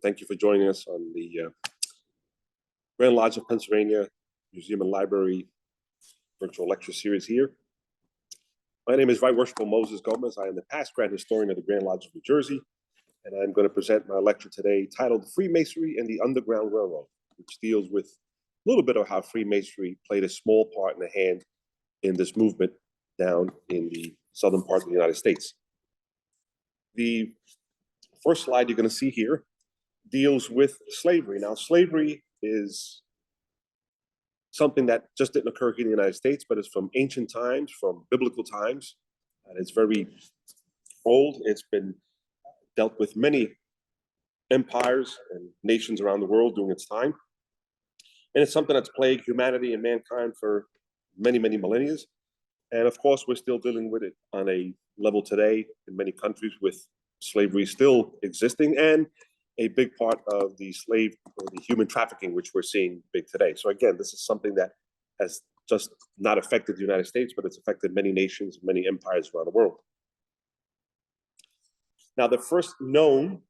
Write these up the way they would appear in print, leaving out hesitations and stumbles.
thank you for joining us on the Grand Lodge of Pennsylvania Museum and Library virtual lecture series here. My name is Right Worshipful Moises Gomez. I am the past Grand Historian of the Grand Lodge of New Jersey, and I'm going to present my lecture today titled Freemasonry and the Underground Railroad, which deals with a little bit of how Freemasonry played a small part in the hand in this movement down in the southern part of the United States. The first slide you're going to see here deals with slavery. Now, slavery is something that just didn't occur here in the United States, but it's from ancient times, from biblical times, and it's very old. It's been dealt with many empires and nations around the world during its time. And it's something that's plagued humanity and mankind for many, many millennia. And of course, we're still dealing with it on a level today in many countries, with slavery still existing and a big part of the slave or the human trafficking, which we're seeing big today. So again, this is something that has just not affected the United States, but it's affected many nations, many empires around the world. Now, the first known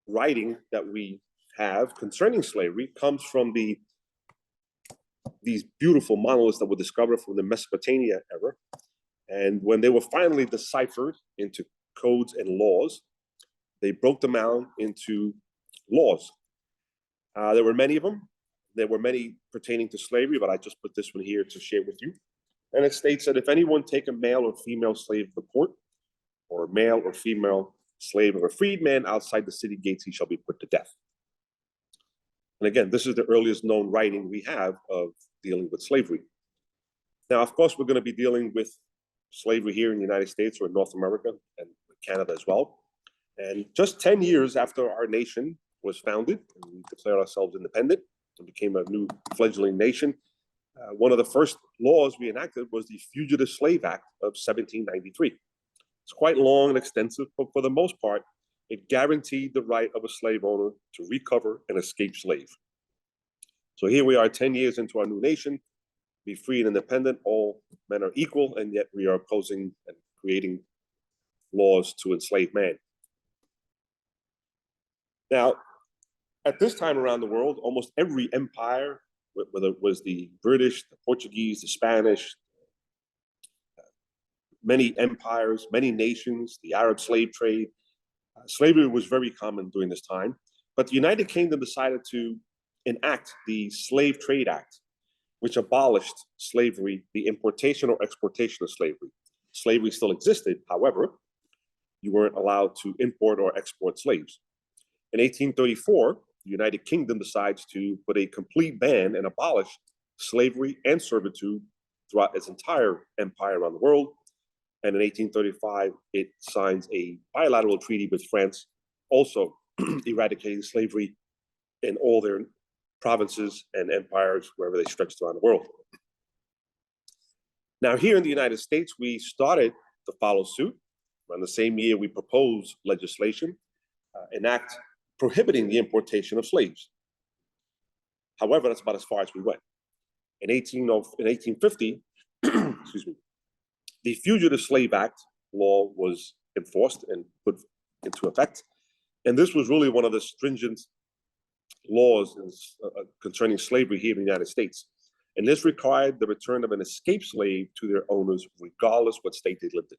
writing that we have concerning slavery comes from these beautiful monoliths that were discovered from the Mesopotamia era. And when they were finally deciphered into codes and laws, they broke them down into laws. There were many of them. There were many pertaining to slavery, but I just put this one here to share with you. And it states that if anyone take a male or female slave of the court, or a male or female slave of a freedman outside the city gates, he shall be put to death. And again, this is the earliest known writing we have of dealing with slavery. Now, of course, we're going to be dealing with slavery here in the United States or in North America and Canada as well. And just 10 years after our nation was founded, and we declared ourselves independent and became a new fledgling nation, one of the first laws we enacted was the Fugitive Slave Act of 1793. It's quite long and extensive, but for the most part, it guaranteed the right of a slave owner to recover an escaped slave. So here we are 10 years into our new nation, be free and independent, all men are equal, and yet we are opposing and creating laws to enslave man. Now, at this time around the world, almost every empire, whether it was the British, the Portuguese, the Spanish, many empires, many nations, the Arab slave trade, slavery was very common during this time. But the United Kingdom decided to enact the Slave Trade Act, which abolished slavery, the importation or exportation of slavery. Slavery still existed, however, you weren't allowed to import or export slaves. In 1834, the United Kingdom decides to put a complete ban and abolish slavery and servitude throughout its entire empire around the world. And in 1835, it signs a bilateral treaty with France, also eradicating slavery in all their provinces and empires wherever they stretched around the world. Now, here in the United States, we started to follow suit. Around the same year, we proposed legislation, enact prohibiting the importation of slaves. However, that's about as far as we went. In 1850, excuse me, the Fugitive Slave Act law was enforced and put into effect. And this was really one of the stringent laws concerning slavery here in the United States. And this required the return of an escaped slave to their owners, regardless what state they lived in.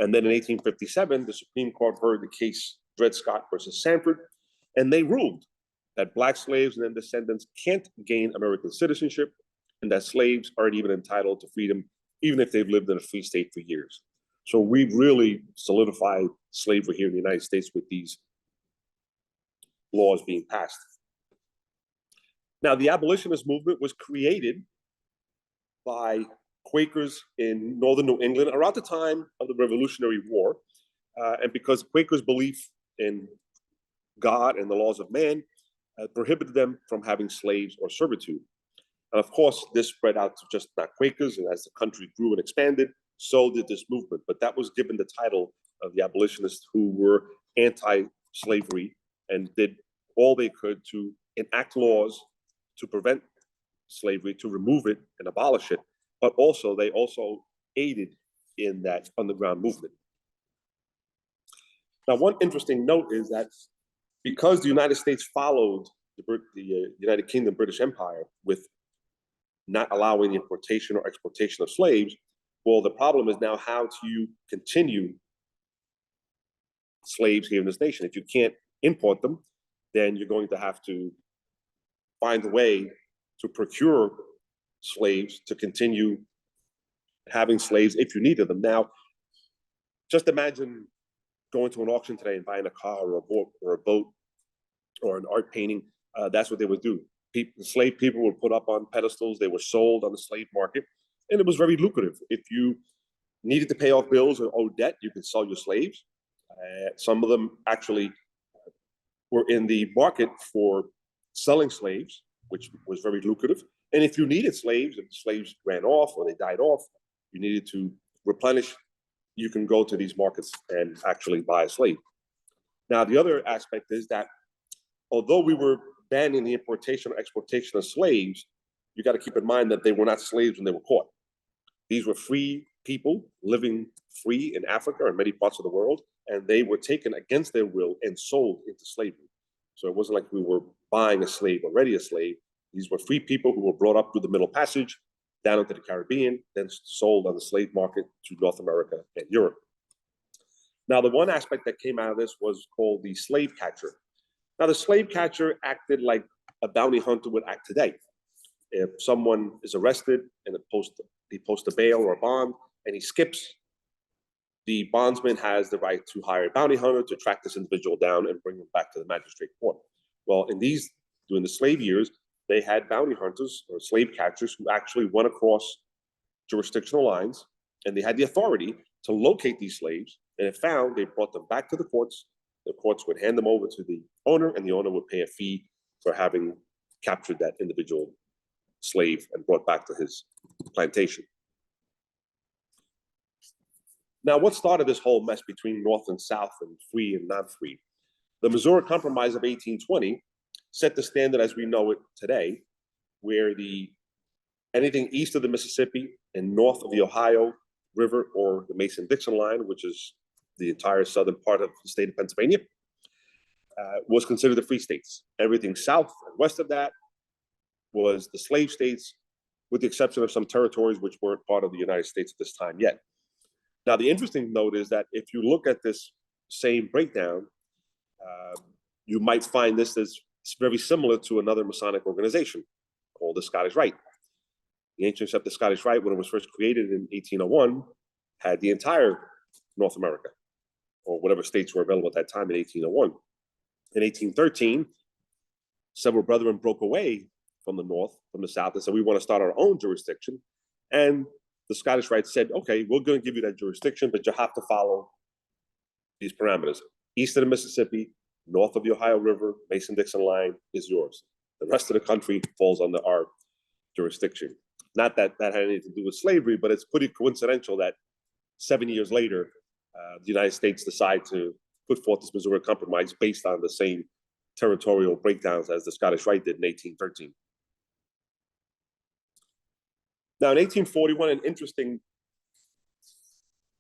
And then in 1857, the Supreme Court heard the case Dred Scott versus Sanford, and they ruled that Black slaves and their descendants can't gain American citizenship, and that slaves aren't even entitled to freedom, even if they've lived in a free state for years. So we've really solidified slavery here in the United States with these laws being passed. Now, the abolitionist movement was created by Quakers in northern New England around the time of the Revolutionary War, and because Quakers' belief in God and the laws of man prohibited them from having slaves or servitude. And of course, this spread out to just not Quakers, and as the country grew and expanded, so did this movement. But that was given the title of the abolitionists, who were anti-slavery and did all they could to enact laws to prevent slavery, to remove it and abolish it. But also, they also aided in that underground movement. Now, one interesting note is that because the United States followed the United Kingdom British Empire with not allowing the importation or exportation of slaves, well, the problem is now how do you continue slaves here in this nation? If you can't import them, then you're going to have to find a way to procure slaves to continue having slaves if you needed them. Now, just imagine going to an auction today and buying a car or a boat or an art painting. That's what they would do. Slave people were put up on pedestals. They were sold on the slave market, and it was very lucrative. If you needed to pay off bills or owe debt, you could sell your slaves. Some of them actually were in the market for selling slaves, which was very lucrative. And if you needed slaves, if the slaves ran off or they died off, you needed to replenish, you can go to these markets and actually buy a slave. Now, the other aspect is that although we were banning the importation or exportation of slaves, you got to keep in mind that they were not slaves when they were caught. These were free people living free in Africa and many parts of the world, and they were taken against their will and sold into slavery. So it wasn't like we were buying a slave, already a slave. These were free people who were brought up through the Middle Passage, down into the Caribbean, then sold on the slave market to North America and Europe. Now, the one aspect that came out of this was called the slave catcher. Now, the slave catcher acted like a bounty hunter would act today. If someone is arrested and he posts a bail or a bond and he skips, the bondsman has the right to hire a bounty hunter to track this individual down and bring him back to the magistrate court. Well, during the slave years, they had bounty hunters or slave catchers who actually went across jurisdictional lines, and they had the authority to locate these slaves. And if found, they brought them back to the courts. The courts would hand them over to the owner, and the owner would pay a fee for having captured that individual slave and brought back to his plantation. Now, what started this whole mess between North and South and free and not free? The Missouri Compromise of 1820 set the standard as we know it today, where anything east of the Mississippi and north of the Ohio River or the Mason-Dixon line, which is the entire southern part of the state of Pennsylvania, was considered the free states. Everything south and west of that was the slave states, with the exception of some territories which weren't part of the United States at this time yet. Now, the interesting note is that if you look at this same breakdown, you might find this as very similar to another Masonic organization called the Scottish Rite. The ancient sept, the Scottish Rite, when it was first created in 1801, had the entire North America, or whatever states were available at that time in 1801. In 1813, several brethren broke away from the North, from the South, and said, we want to start our own jurisdiction. And the Scottish Rite said, okay, we're going to give you that jurisdiction, but you have to follow these parameters. East of the Mississippi, north of the Ohio River, Mason-Dixon line is yours. The rest of the country falls under our jurisdiction. Not that that had anything to do with slavery, but it's pretty coincidental that 7 years later, the United States decided to put forth this Missouri Compromise based on the same territorial breakdowns as the Scottish Rite did in 1813. Now, in 1841, an interesting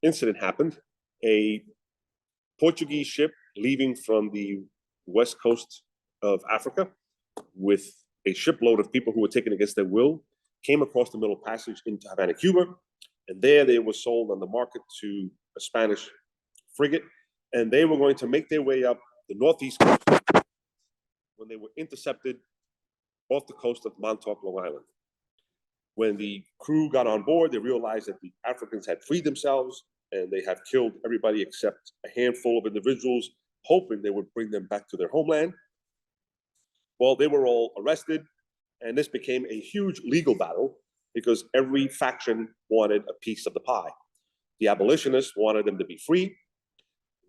incident happened. A Portuguese ship leaving from the west coast of Africa with a shipload of people who were taken against their will came across the Middle Passage into Havana, Cuba, and there they were sold on the market to a Spanish frigate, and they were going to make their way up the northeast coast when they were intercepted off the coast of Montauk, Long Island. When the crew got on board, they realized that the Africans had freed themselves and they have killed everybody except a handful of individuals, hoping they would bring them back to their homeland. Well, they were all arrested, and this became a huge legal battle because every faction wanted a piece of the pie. The abolitionists wanted them to be free.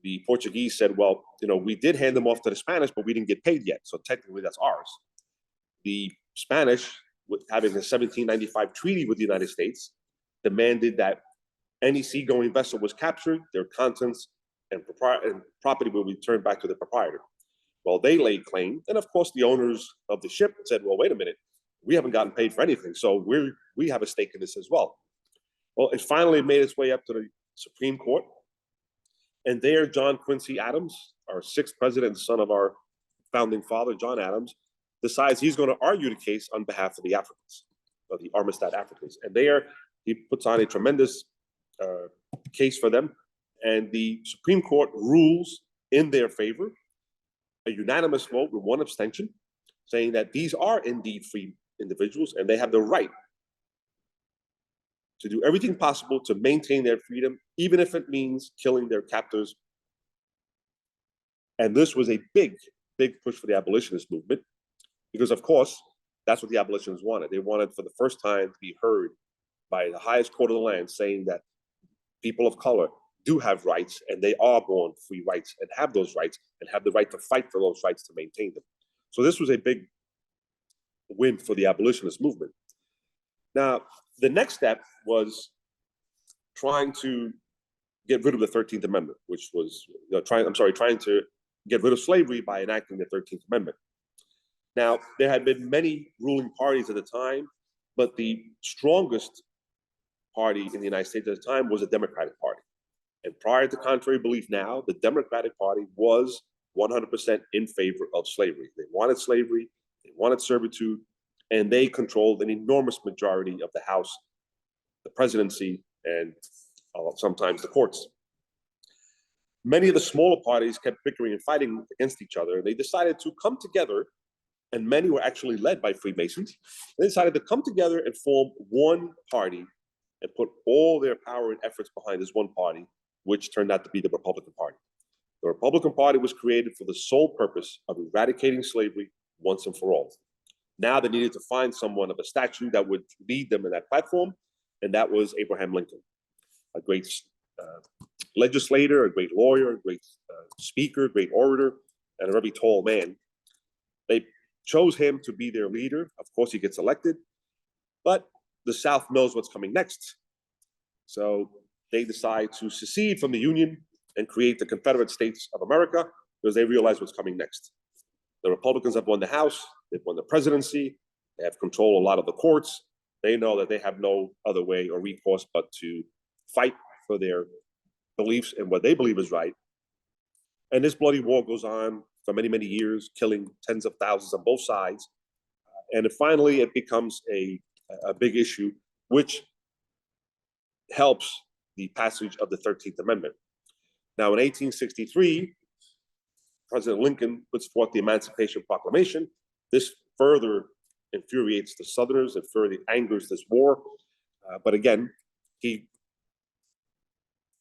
The Portuguese said, well, we did hand them off to the Spanish, but we didn't get paid yet, so technically that's ours. The Spanish, having a 1795 treaty with the United States, demanded that any seagoing vessel was captured, their contents and property will be returned back to the proprietor. Well, they laid claim, and of course the owners of the ship said, well, wait a minute, we haven't gotten paid for anything, so we have a stake in this as well. Well, it finally made its way up to the Supreme Court, and there John Quincy Adams, our 6th president, son of our founding father, John Adams, decides he's going to argue the case on behalf of the Africans, or the Amistad Africans. And there he puts on a tremendous case for them. And the Supreme Court rules in their favor, a unanimous vote with one abstention, saying that these are indeed free individuals and they have the right to do everything possible to maintain their freedom, even if it means killing their captors. And this was a big, big push for the abolitionist movement, because of course, that's what the abolitionists wanted. They wanted for the first time to be heard by the highest court of the land, saying that people of color do have rights and they are born free rights and have those rights and have the right to fight for those rights to maintain them. So this was a big win for the abolitionist movement. Now, the next step was trying to get rid of the 13th Amendment, which was trying to get rid of slavery by enacting the 13th Amendment. Now, there had been many ruling parties at the time, but the strongest party in the United States at the time was the Democratic Party. And prior to contrary belief now, the Democratic Party was 100% in favor of slavery. They wanted slavery, they wanted servitude, and they controlled an enormous majority of the House, the presidency, and sometimes the courts. Many of the smaller parties kept bickering and fighting against each other. They decided to come together, and many were actually led by Freemasons. They decided to come together and form one party and put all their power and efforts behind this one party, which turned out to be the Republican Party. The Republican Party was created for the sole purpose of eradicating slavery once and for all. Now they needed to find someone of a stature that would lead them in that platform, and that was Abraham Lincoln, a great legislator, a great lawyer, a great speaker, great orator, and a very tall man. They chose him to be their leader. Of course, he gets elected, but the South knows what's coming next. So they decide to secede from the Union and create the Confederate States of America because they realize what's coming next. The Republicans have won the House, they've won the presidency, they have control a lot of the courts. They know that they have no other way or recourse but to fight for their beliefs and what they believe is right. And this bloody war goes on for many, many years, killing tens of thousands on both sides. And finally, it becomes a big issue, which helps the passage of the 13th Amendment. Now, in 1863, President Lincoln puts forth the Emancipation Proclamation. This further infuriates the Southerners and further angers this war. But again, this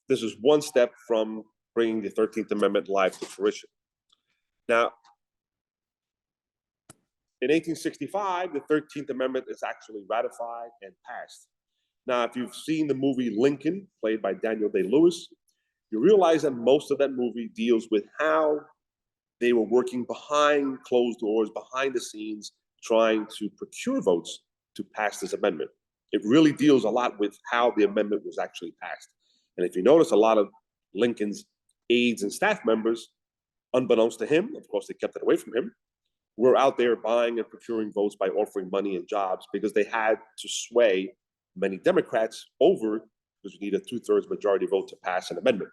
is one step from bringing the 13th Amendment live to fruition. Now, in 1865, the 13th Amendment is actually ratified and passed. Now, if you've seen the movie Lincoln, played by Daniel Day-Lewis, you realize that most of that movie deals with how they were working behind closed doors, behind the scenes, trying to procure votes to pass this amendment. It really deals a lot with how the amendment was actually passed. And if you notice, a lot of Lincoln's aides and staff members, unbeknownst to him, of course they kept it away from him, were out there buying and procuring votes by offering money and jobs because they had to sway many Democrats over, because you need a 2/3 majority vote to pass an amendment.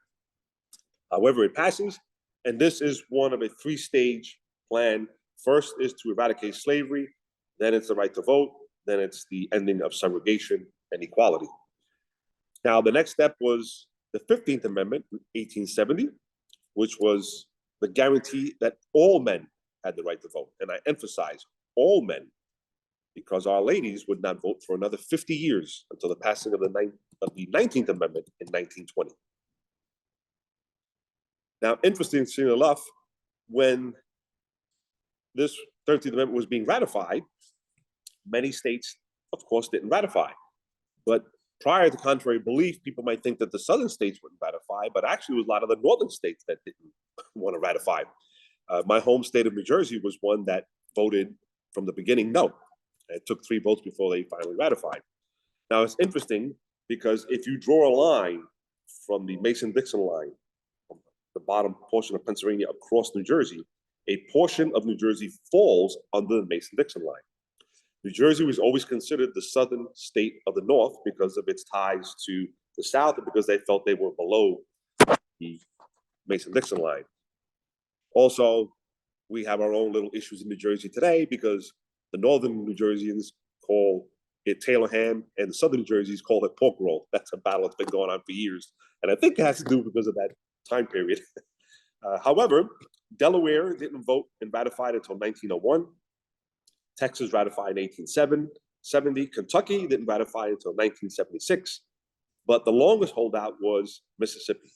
However, it passes, and this is one of a three-stage plan. First is to eradicate slavery, then it's the right to vote, then it's the ending of segregation and equality. Now, the next step was the 15th Amendment, 1870, which was the guarantee that all men had the right to vote. And I emphasize all men, because our ladies would not vote for another 50 years until the passing of the 19th Amendment in 1920. Now, interestingly enough, when this 13th Amendment was being ratified, many states, of course, didn't ratify. But prior to contrary belief, people might think that the southern states wouldn't ratify, but actually it was a lot of the northern states that didn't want to ratify. My home state of New Jersey was one that voted from the beginning no. It took 3 votes before they finally ratified. Now, it's interesting because if you draw a line from the Mason-Dixon line, from the bottom portion of Pennsylvania across New Jersey, a portion of New Jersey falls under the Mason-Dixon line. New Jersey was always considered the southern state of the North because of its ties to the South and because they felt they were below the Mason-Dixon line. Also, we have our own little issues in New Jersey today because the northern New Jerseyans call it Taylor ham and the southern New Jerseyans call it pork roll. That's a battle that's been going on for years. And I think it has to do because of that time period. However, Delaware didn't vote and ratified until 1901. Texas ratified in 1870. Kentucky didn't ratify until 1976. But the longest holdout was Mississippi.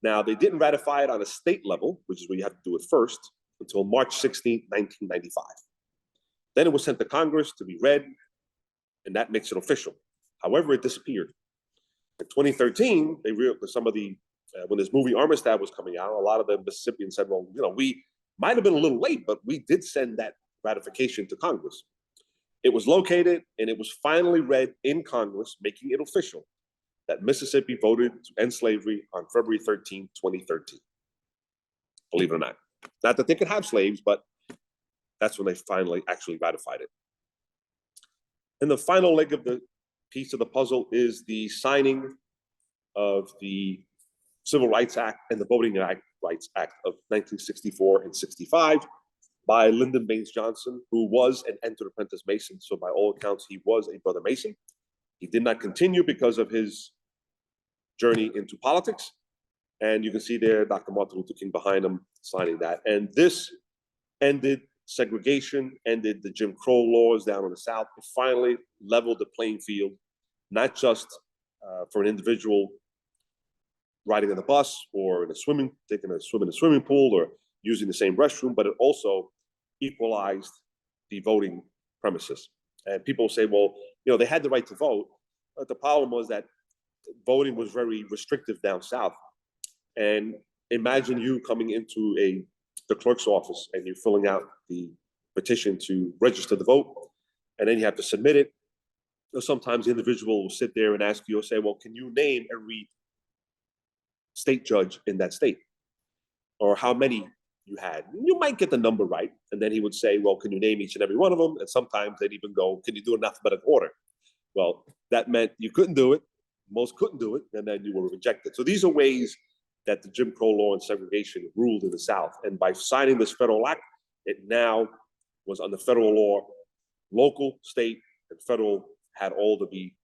Now, they didn't ratify it on a state level, which is where you have to do it first, until March 16, 1995. Then it was sent to Congress to be read, and that makes it official. However, it disappeared. In 2013, they some of the when this movie Amistad was coming out, a lot of the Mississippians said, well, we might have been a little late, but we did send that ratification to Congress. It was located and it was finally read in Congress, making it official that Mississippi voted to end slavery on February 13, 2013. Believe it or not. Not that they could have slaves, but that's when they finally actually ratified it. And the final leg of the piece of the puzzle is the signing of the Civil Rights Act and the Voting Rights Act of 1964 and 65 by Lyndon Baines Johnson, who was an entered apprentice Mason. So by all accounts, he was a brother Mason. He did not continue because of his journey into politics. And you can see there, Dr. Martin Luther King behind him signing that. And this ended segregation, ended the Jim Crow laws down in the South. It finally leveled the playing field, not just for an individual riding on the bus or taking a swim in a swimming pool or using the same restroom, but it also equalized the voting premises. And people say, well, they had the right to vote, but the problem was that voting was very restrictive down south. And imagine you coming into the clerk's office and you're filling out the petition to register the vote, and then you have to submit it. Sometimes the individual will sit there and ask you or say, well, can you name every state judge in that state? Or how many you had? You might get the number right. And then he would say, well, can you name each and every one of them? And sometimes they'd even go, can you do enough but an order? Well, that meant you couldn't do it. Most couldn't do it. And then you were rejected. So these are ways that the Jim Crow law and segregation ruled in the South. And by signing this federal act, it now was under federal law. Local, state, and federal had all to be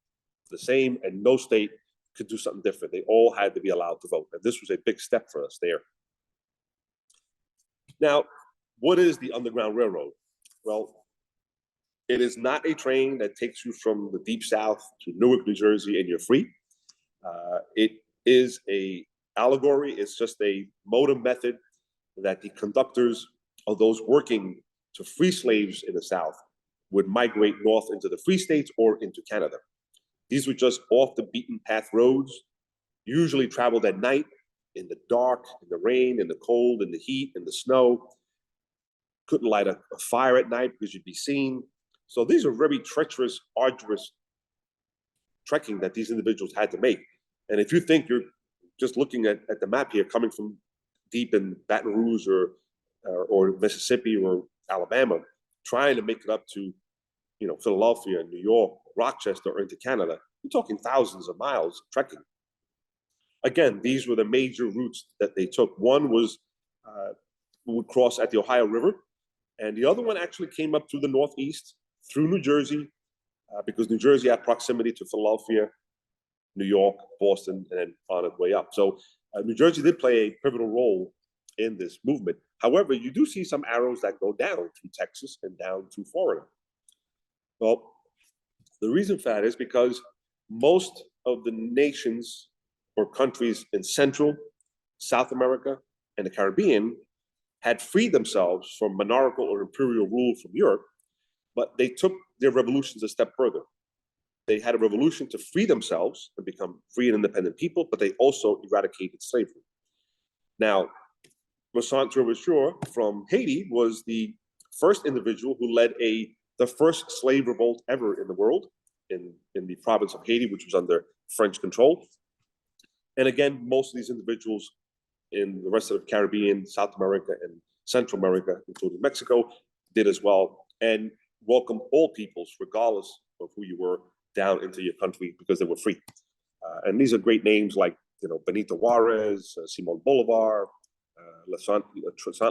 the same, and no state could do something different. They all had to be allowed to vote. And this was a big step for us there. Now, what is the Underground Railroad? Well, it is not a train that takes you from the Deep South to Newark, New Jersey, and you're free. It is a allegory. It's just a modem method that the conductors of those working to free slaves in the South would migrate north into the free states or into Canada. These were just off the beaten path roads, usually traveled at night, in the dark, in the rain, in the cold, in the heat, in the snow. Couldn't light a fire at night because you'd be seen. So these are very treacherous, arduous trekking that these individuals had to make. And if you think you're just looking at the map here, coming from deep in Baton Rouge or Mississippi or Alabama, trying to make it up to Philadelphia, New York, Rochester, or into Canada, you're talking thousands of miles trekking. Again, these were the major routes that they took. One was would cross at the Ohio River, and the other one actually came up through the Northeast, through New Jersey, because New Jersey had proximity to Philadelphia, New York, Boston, and then on its way up. So New Jersey did play a pivotal role in this movement. However, you do see some arrows that go down through Texas and down to Florida. Well, the reason for that is because most of the nations or countries in Central, South America, and the Caribbean had freed themselves from monarchical or imperial rule from Europe, but they took their revolutions a step further. They had a revolution to free themselves and become free and independent people, but they also eradicated slavery. Now, Moises Gomez from Haiti was the first individual who led the first slave revolt ever in the world, in the province of Haiti, which was under French control. And again, most of these individuals in the rest of the Caribbean, South America, and Central America, including Mexico, did as well, and welcomed all peoples, regardless of who you were, down into your country because they were free. And these are great names like Benito Juarez, Simon Bolivar, Saint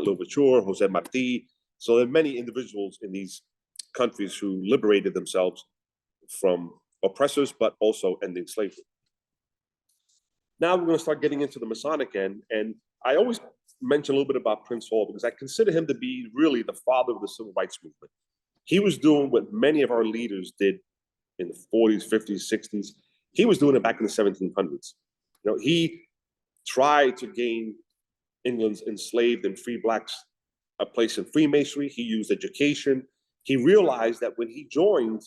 Louverture, Jose Marti. So there are many individuals in these countries who liberated themselves from oppressors, but also ending slavery. Now we're going to start getting into the Masonic end. And I always mention a little bit about Prince Hall because I consider him to be really the father of the civil rights movement. He was doing what many of our leaders did in the 40s, 50s, 60s. He was doing it back in the 1700s. You know, he tried to gain England's enslaved and free blacks a place in Freemasonry. He used education. He realized that when he joined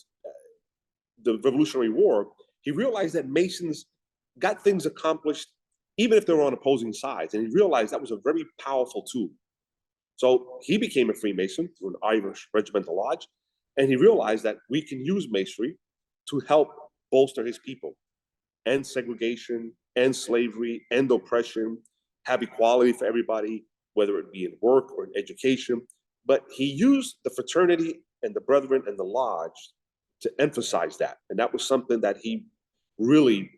the Revolutionary War, he realized that Masons got things accomplished even if they were on opposing sides. And he realized that was a very powerful tool. So he became a Freemason through an Irish regimental lodge. And he realized that we can use Masonry to help bolster his people, end segregation, end slavery, end oppression, have equality for everybody, whether it be in work or in education. But he used the fraternity and the brethren and the lodge to emphasize that. And that was something that he really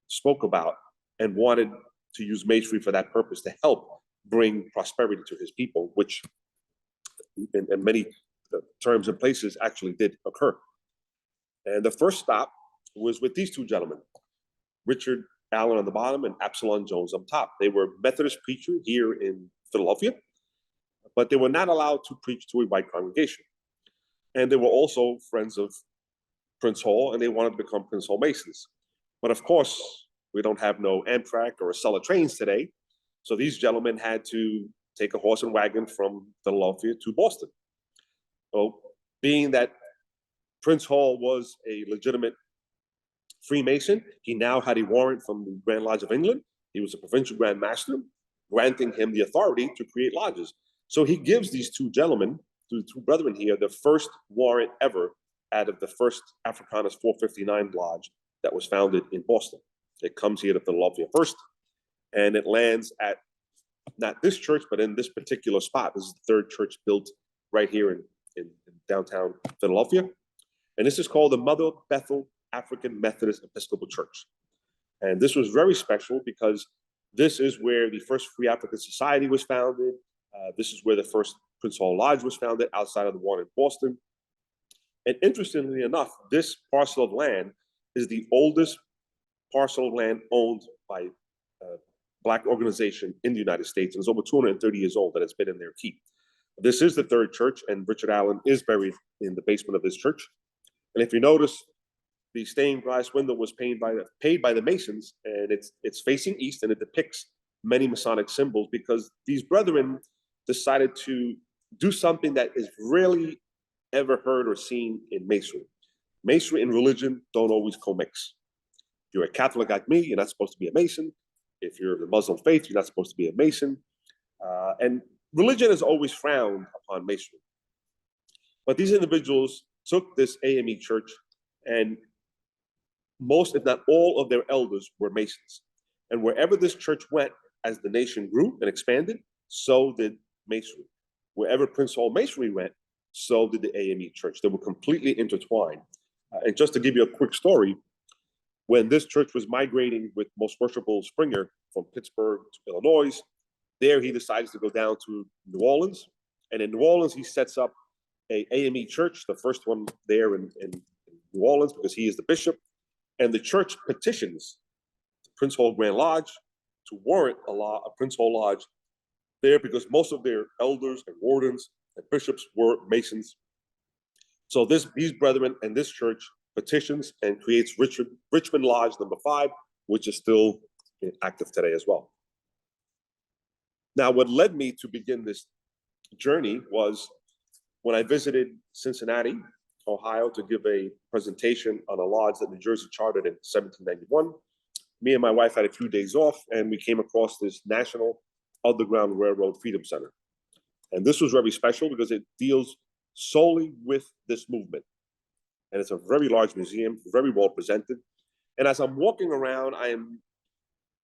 spoke about and wanted to use Masonry for that purpose, to help bring prosperity to his people, which in many terms and places actually did occur. And the first stop was with these two gentlemen, Richard Allen on the bottom and Absalom Jones on top. They were Methodist preachers here in Philadelphia, but they were not allowed to preach to a white congregation. And they were also friends of Prince Hall, and they wanted to become Prince Hall Masons. But of course, we don't have no Amtrak or Acela trains today. So these gentlemen had to take a horse and wagon from Philadelphia to Boston. So being that Prince Hall was a legitimate Freemason, he now had a warrant from the Grand Lodge of England. He was a provincial Grand Master, granting him the authority to create lodges. So he gives these two gentlemen, the two brethren here, the first warrant ever out of the first Africanus 459 lodge that was founded in Boston. It comes here to Philadelphia first, and it lands at not this church, but in this particular spot. This is the third church built right here in downtown Philadelphia. And this is called the Mother Bethel African Methodist Episcopal Church. And this was very special because this is where the first Free African Society was founded. This is where the first Prince Hall Lodge was founded outside of the one in Boston. And interestingly enough, this parcel of land is the oldest parcel of land owned by a Black organization in the United States. And it's over 230 years old that it's been in their keep. This is the third church, and Richard Allen is buried in the basement of this church. And if you notice, the stained glass window was paid by the Masons, and it's facing east, and it depicts many Masonic symbols because these brethren decided to do something that is rarely ever heard or seen in Masonry. Masonry and religion don't always commix. If you're a Catholic like me, you're not supposed to be a Mason. If you're the Muslim faith, you're not supposed to be a Mason. And religion is always frowned upon Masonry. But these individuals took this A.M.E. church, and most, if not all, of their elders were Masons. And wherever this church went, as the nation grew and expanded, so did Masonry. Wherever Prince Hall Masonry went, so did the A.M.E. church. They were completely intertwined. And just to give you a quick story, when this church was migrating with Most Worshipful Springer from Pittsburgh to Illinois, there he decides to go down to New Orleans. And in New Orleans, he sets up a A.M.E. church, the first one there in New Orleans, because he is the bishop. And the church petitions the Prince Hall Grand Lodge to warrant a Prince Hall Lodge there because most of their elders and wardens and bishops were Masons. So these brethren and this church petitions and creates Richmond Lodge number 5, which is still active today as well. Now, what led me to begin this journey was when I visited Cincinnati, Ohio, to give a presentation on a lodge that New Jersey chartered in 1791. Me and my wife had a few days off, and we came across this National Underground Railroad Freedom Center. And this was very special because it deals solely with this movement. And it's a very large museum, very well presented. And as I'm walking around,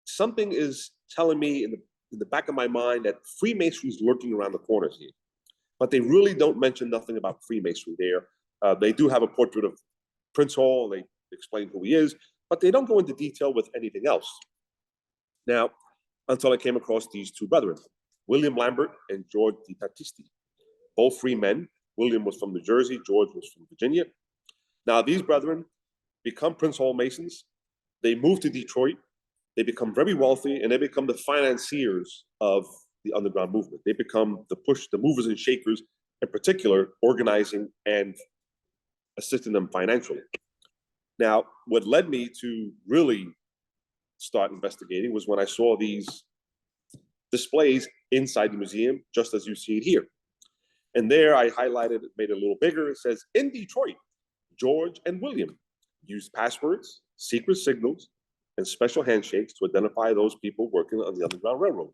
something is telling me in the back of my mind that Freemasonry is lurking around the corners here. But they really don't mention nothing about Freemasonry there. They do have a portrait of Prince Hall, and they explain who he is, but they don't go into detail with anything else. Now, until I came across these two brethren. William Lambert and George Di Battisti, both free men. William was from New Jersey, George was from Virginia. Now, these brethren become Prince Hall Masons. They move to Detroit. They become very wealthy, and they become the financiers of the underground movement. They become the movers and shakers, in particular, organizing and assisting them financially. Now, what led me to really start investigating was when I saw these displays inside the museum, just as you see it here. And there I highlighted it, made it a little bigger. It says, in Detroit, George and William used passwords, secret signals, and special handshakes to identify those people working on the Underground Railroad.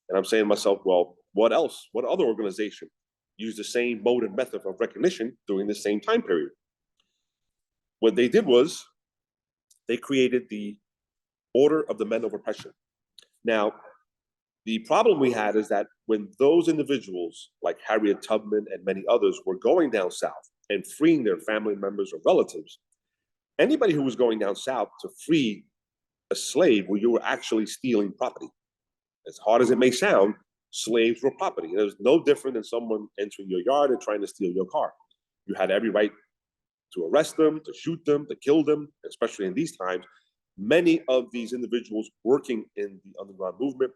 And I'm saying to myself, well, what else? What other organization used the same mode and method of recognition during the same time period? What they did was they created the Order of the Men of Oppression. Now, the problem we had is that when those individuals like Harriet Tubman and many others were going down south and freeing their family members or relatives, anybody who was going down south to free a slave, well, you were actually stealing property. As hard as it may sound, slaves were property. It was no different than someone entering your yard and trying to steal your car. You had every right to arrest them, to shoot them, to kill them, especially in these times. Many of these individuals working in the underground movement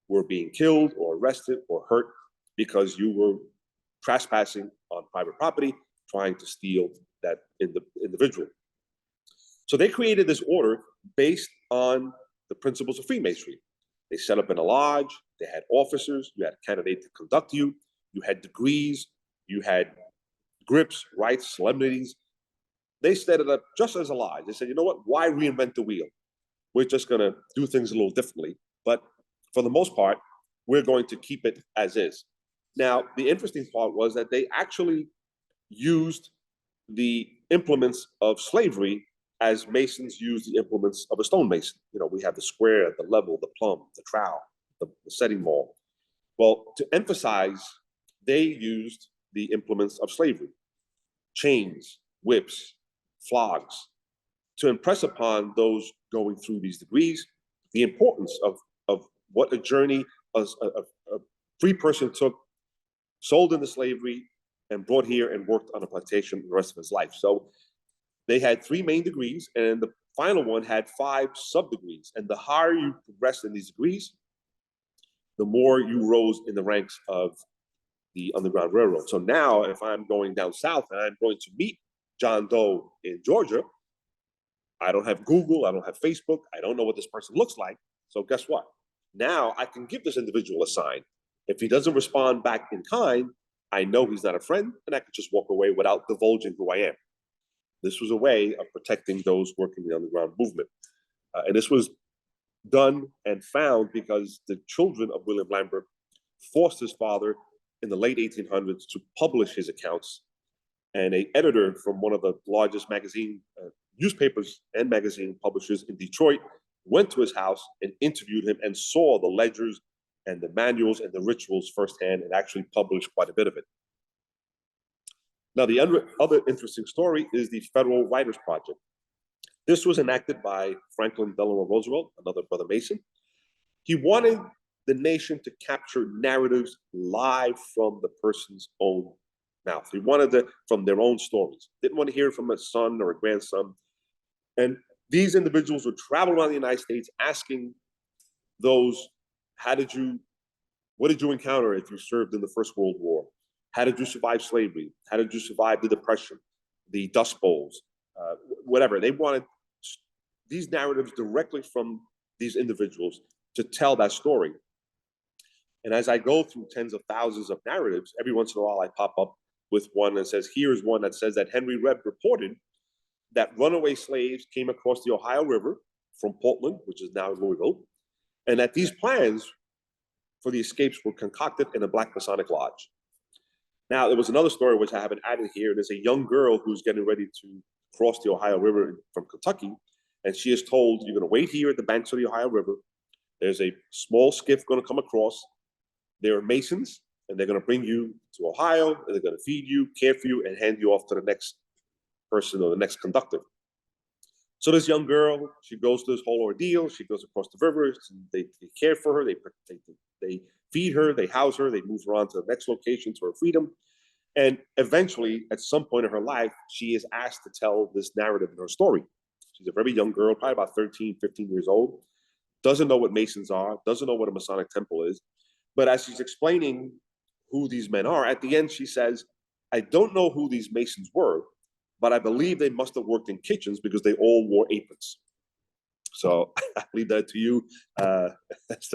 were being killed or arrested or hurt because you were trespassing on private property, trying to steal that individual. So they created this order based on the principles of Freemasonry. They set up in a lodge, they had officers, you had a candidate to conduct you, you had degrees, you had grips, rights, solemnities. They set it up just as a lodge. They said, you know what, why reinvent the wheel? We're just gonna do things a little differently. But for the most part, we're going to keep it as is. Now, the interesting part was that they actually used the implements of slavery as Masons use the implements of a stonemason. You know, we have the square, the level, the plumb, the trowel, the setting maul. Well, to emphasize, they used the implements of slavery, chains, whips, flogs, to impress upon those going through these degrees the importance of what a journey a free person took, sold into slavery, and brought here and worked on a plantation the rest of his life. So they had 3 main degrees, and the final one had 5 sub-degrees. And the higher you progressed in these degrees, the more you rose in the ranks of the Underground Railroad. So now, if I'm going down south and I'm going to meet John Doe in Georgia, I don't have Google, I don't have Facebook, I don't know what this person looks like. So guess what? Now I can give this individual a sign. If he doesn't respond back in kind, I know he's not a friend, and I can just walk away without divulging who I am. This was a way of protecting those working in the underground movement. And this was done and found because the children of William Lambert forced his father in the late 1800s to publish his accounts. And an editor from one of the largest newspapers and magazine publishers in Detroit went to his house and interviewed him and saw the ledgers and the manuals and the rituals firsthand, and actually published quite a bit of it. Now, the other interesting story is the Federal Writers Project. This was enacted by Franklin Delano Roosevelt, another brother Mason. He wanted the nation to capture narratives live from the person's own mouth. He wanted it from their own stories. Didn't want to hear it from a son or a grandson. And these individuals would travel around the United States asking those, what did you encounter if you served in the First World War? How did you survive slavery? How did you survive the Depression, the Dust Bowls, whatever? They wanted these narratives directly from these individuals to tell that story. And as I go through tens of thousands of narratives, every once in a while I pop up with one that says, here's one that says that Henry Webb reported that runaway slaves came across the Ohio River from Portland, which is now Louisville, and that these plans for the escapes were concocted in a Black Masonic lodge. Now, there was another story which I haven't added here. There's a young girl who's getting ready to cross the Ohio River from Kentucky, and she is told, you're going to wait here at the banks of the Ohio River. There's a small skiff going to come across. There are Masons, and they're going to bring you to Ohio, and they're going to feed you, care for you, and hand you off to the next person or the next conductor. So this young girl, she goes through this whole ordeal. She goes across the river. They care for her. They feed her, they house her, they move her on to the next location to her freedom. And eventually, at some point in her life, she is asked to tell this narrative in her story. She's a very young girl, probably about 13, 15 years old, doesn't know what Masons are, doesn't know what a Masonic temple is. But as she's explaining who these men are, at the end, she says, I don't know who these Masons were, but I believe they must have worked in kitchens because they all wore aprons. So I leave that to you. That's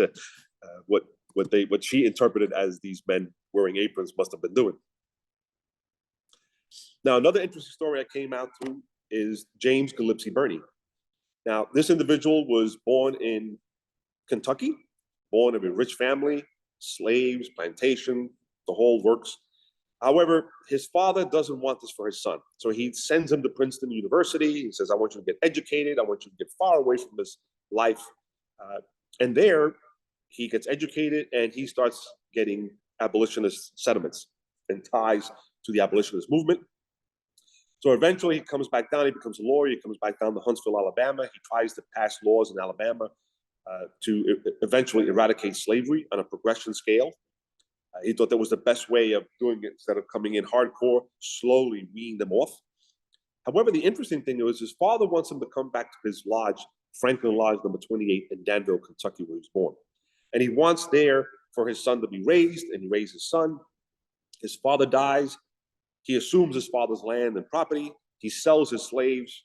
what she interpreted as these men wearing aprons must have been doing. Now, another interesting story I came out to is James Gillespie Birney. Now, this individual was born in Kentucky, born of a rich family, slaves, plantation, the whole works. However, his father doesn't want this for his son. So he sends him to Princeton University. He says, I want you to get educated. I want you to get far away from this life. And there he gets educated and he starts getting abolitionist sentiments and ties to the abolitionist movement. So eventually he comes back down, he becomes a lawyer, he comes back down to Huntsville, Alabama. He tries to pass laws in Alabama to eventually eradicate slavery on a progression scale. He thought that was the best way of doing it instead of coming in hardcore, slowly weaning them off. However, the interesting thing was his father wants him to come back to his lodge, Franklin Lodge number 28 in Danville, Kentucky, where he was born. And he wants there for his son to be raised, and he raised his son. His father dies. He assumes his father's land and property. He sells his slaves,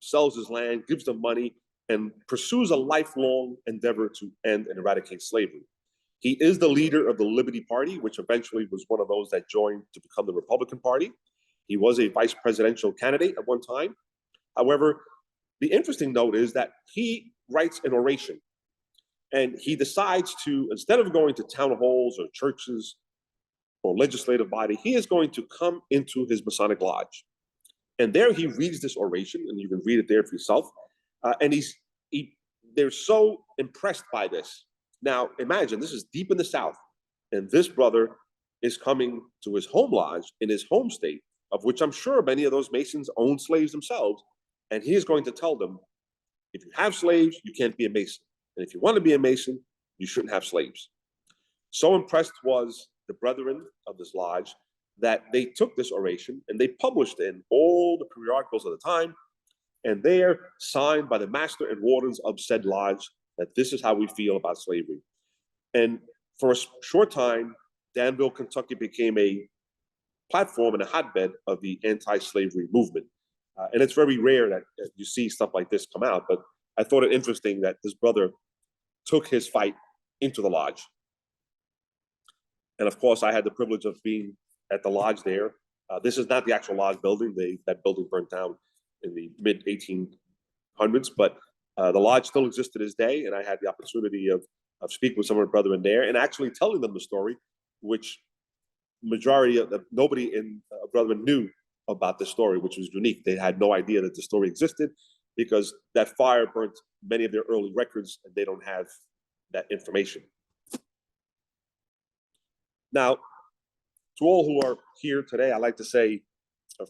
sells his land, gives them money, and pursues a lifelong endeavor to end and eradicate slavery. He is the leader of the Liberty Party, which eventually was one of those that joined to become the Republican Party. He was a vice presidential candidate at one time. However, the interesting note is that he writes an oration, and he decides to, instead of going to town halls or churches or legislative body, he is going to come into his Masonic lodge. And there he reads this oration, and you can read it there for yourself. And they're so impressed by this. Now, imagine, this is deep in the South, and this brother is coming to his home lodge in his home state, of which I'm sure many of those Masons own slaves themselves, and he is going to tell them, if you have slaves, you can't be a Mason. And if you want to be a Mason, you shouldn't have slaves. So impressed was the brethren of this lodge that they took this oration and they published it in all the periodicals of the time, and they're signed by the master and wardens of said lodge that this is how we feel about slavery. And for a short time, Danville, Kentucky became a platform and a hotbed of the anti-slavery movement. And it's very rare that you see stuff like this come out, but I thought it interesting that this brother took his fight into the lodge. And of course, I had the privilege of being at the lodge there. This is not the actual lodge building. That building burnt down in the mid-1800s, but the lodge still exists to this day, and I had the opportunity of speaking with some of my brethren there and actually telling them the story, which majority of nobody in brethren knew about the story, which was unique. They had no idea that the story existed because that fire burnt many of their early records, and they don't have that information. Now, to all who are here today, I'd like to say,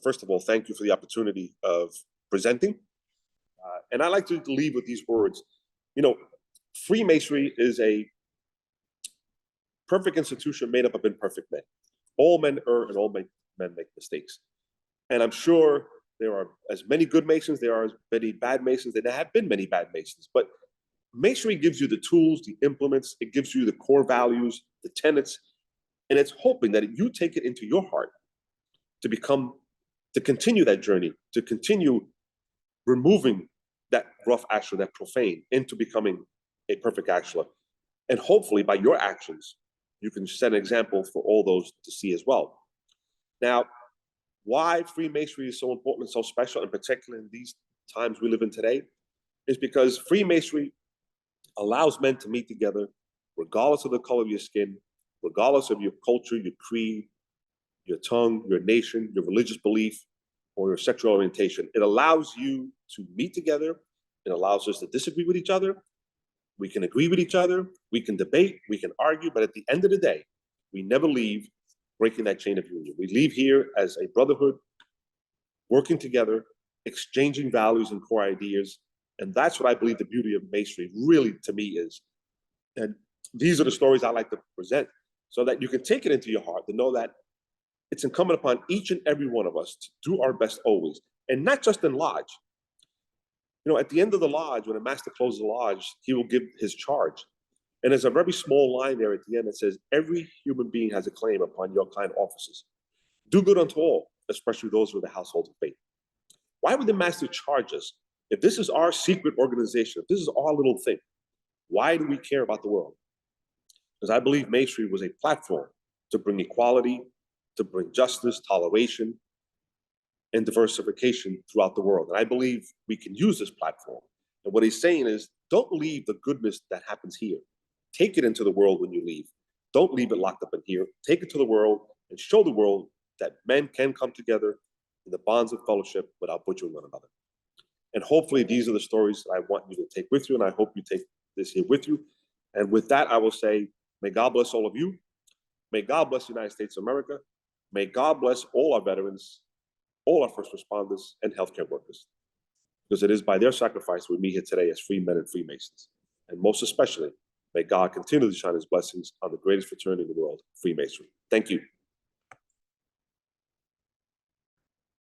first of all, thank you for the opportunity of presenting. And I'd like to leave with these words. You know, Freemasonry is a perfect institution made up of imperfect men. All men err and all men make mistakes. And I'm sure there are as many good Masons, there are as many bad Masons, there have been many bad Masons. But Masonry gives you the tools, the implements, it gives you the core values, the tenets, and it's hoping that you take it into your heart to continue that journey, to continue removing that rough ashlar, that profane, into becoming a perfect ashlar. And hopefully by your actions, you can set an example for all those to see as well. Now, why Freemasonry is so important and so special, and particularly in these times we live in today, is because Freemasonry allows men to meet together regardless of the color of your skin, regardless of your culture, your creed, your tongue, your nation, your religious belief, or your sexual orientation. It allows you to meet together. It allows us to disagree with each other. We can agree with each other. We can debate. We can argue. But at the end of the day, we never leave breaking that chain of union. We leave here as a brotherhood, working together, exchanging values and core ideas. And that's what I believe the beauty of Masonry really, to me, is. And These are the stories I like to present so that you can take it into your heart to know that it's incumbent upon each and every one of us to do our best always, and not just in lodge. You know, at the end of the lodge, when a master closes the lodge, he will give his charge. And there's a very small line there at the end that says, every human being has a claim upon your kind offices. Do good unto all, especially those with the household of faith. Why would the master charge us? If this is our secret organization, if this is our little thing, why do we care about the world? Because I believe Masonry was a platform to bring equality, to bring justice, toleration, and diversification throughout the world. And I believe we can use this platform. And what he's saying is, don't leave the goodness that happens here. Take it into the world when you leave. Don't leave it locked up in here. Take it to the world and show the world that men can come together in the bonds of fellowship without butchering one another. And hopefully these are the stories that I want you to take with you, and I hope you take this here with you. And with that, I will say, may God bless all of you. May God bless the United States of America. May God bless all our veterans, all our first responders, and healthcare workers. Because it is by their sacrifice we meet here today as free men and Freemasons. And most especially, may God continue to shine his blessings on the greatest fraternity in the world, Freemasonry. Thank you.